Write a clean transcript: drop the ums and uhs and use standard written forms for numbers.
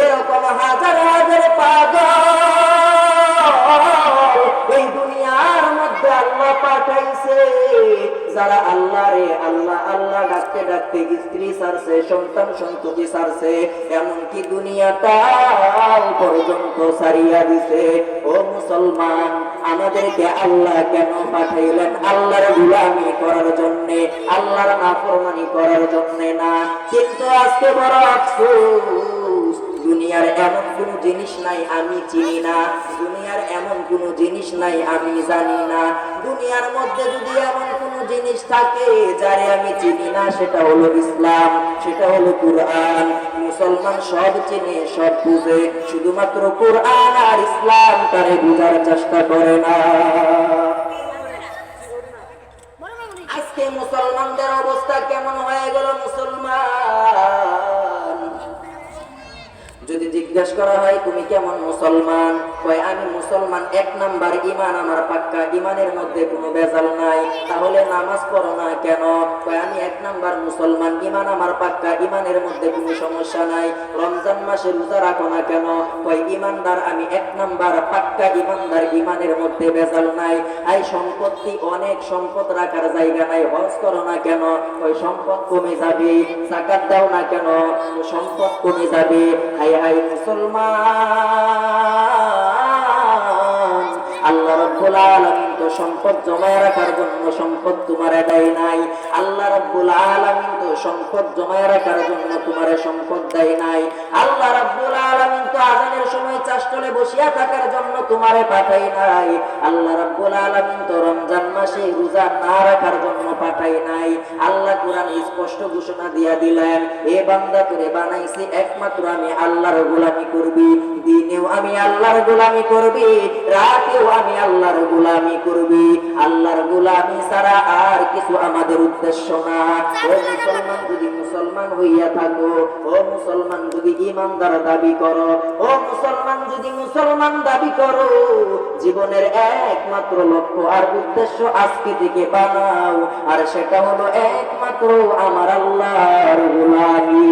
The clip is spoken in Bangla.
এরকম হাজার হাজার পাগল এই দুনিয়ার মধ্যে আল্লাহ পাঠাইছে, যারা আল্লাহ রে আল্লাহ আল্লাহ ডাকতে ডাকতে স্ত্রী ছাড়ছে, সন্তান সন্ততি ছাড়ছে, এমনকি দুনিয়াটা পর্যন্ত ছাড়িয়া দিছে। ও মুসলমান, আমাদেরকে আল্লাহ কেন পাঠাইলেন? আল্লাহর গোলামি করার জন্য, আল্লাহর নাফরমানি করার জন্য না। কিন্তু আজকে বড় আফসোস, দুনিয়ার এমন কোন জিনিস নাই আমি চিনি না, দুনিয়ার এমন কোন জিনিস নাই আমি জানি না। দুনিয়ার মধ্যে যদি এমন কোন জিনিস থাকে যারে আমি চিনি না, সেটা হলো ইসলাম, সেটা হলো কুরআন। মুসলমান সব চিনে সব বুঝে, শুধুমাত্র কুরআন আর ইসলাম তারে বুঝার চেষ্টা করে না। আজকে মুসলমানদের অবস্থা কেমন হয়ে গেল? মুসলমান যদি জিজ্ঞেস করা হয় তুমি কেমন মুসলমান, কয় আমি মুসলমান, 1 নাম্বার ঈমান আমার পাক্কা, ঈমানের মধ্যে কোনো ভেজাল নাই। তাহলে নামাজ পড়ো না কেন? কয় আমি 1 নাম্বার মুসলমান, ঈমান আমার পাক্কা, ঈমানের মধ্যে কোনো সমস্যা নাই। রমজান মাসে রোজা রাখো না কেন? কয় ঈমানদার আমি 1 নাম্বার পাক্কা ঈমানদার, ঈমানের মধ্যে ভেজাল নাই। এই সম্পত্তি অনেক, সম্পদ রাখার জায়গা নাই। হজ করো না কেন? কয় সম্পদ কমে যাবে। যাকাত দাও না কেন? সম্পদ কমে যাবে। হাই হাই মুসলমান, আল্লাহ রাব্বুল আলামিন তো সম্পদ জমায় রাখার জন্য সম্পদ তোমারে দেয় নাই। আল্লাহ রাব্বুল আলামিন তো সম্পদ জমায় রাখার জন্য তোমারে সম্পদ দেয় নাই। আল্লাহ রাব্বুল আলামিন তো আযানের সময় চাষতলে বসিয়া থাকার জন্য তোমারে পাঠায় নাই। আল্লাহ রাব্বুল আলামিন তো রমজান মাসে রোজা না রাখার জন্য পাঠায় নাই। আল্লাহ কোরআনে স্পষ্ট ঘোষণা দিয়া দিলেন, এ বান্দা তোরে বানাইছি একমাত্র আমি আল্লাহর গোলামি করবি, দিনেও আমি আল্লাহর গোলামি করবি, রাতেও আমি আল্লাহর গোলামি করবি। আল্লাহর গোলামি ছাড়া আর কিছু আমাদের উদ্দেশ্য না। ও মুসলমান, যদি মুসলমান হইয়া থাকো, ও মুসলমান যদি ঈমানদার দাবি করো, ও মুসলমান যদি মুসলমান দাবি করো, জীবনের একমাত্র লক্ষ্য আর উদ্দেশ্য আজকে থেকে বানাও, আর সেটা হলো একমাত্র আমার আল্লাহর গোলামি।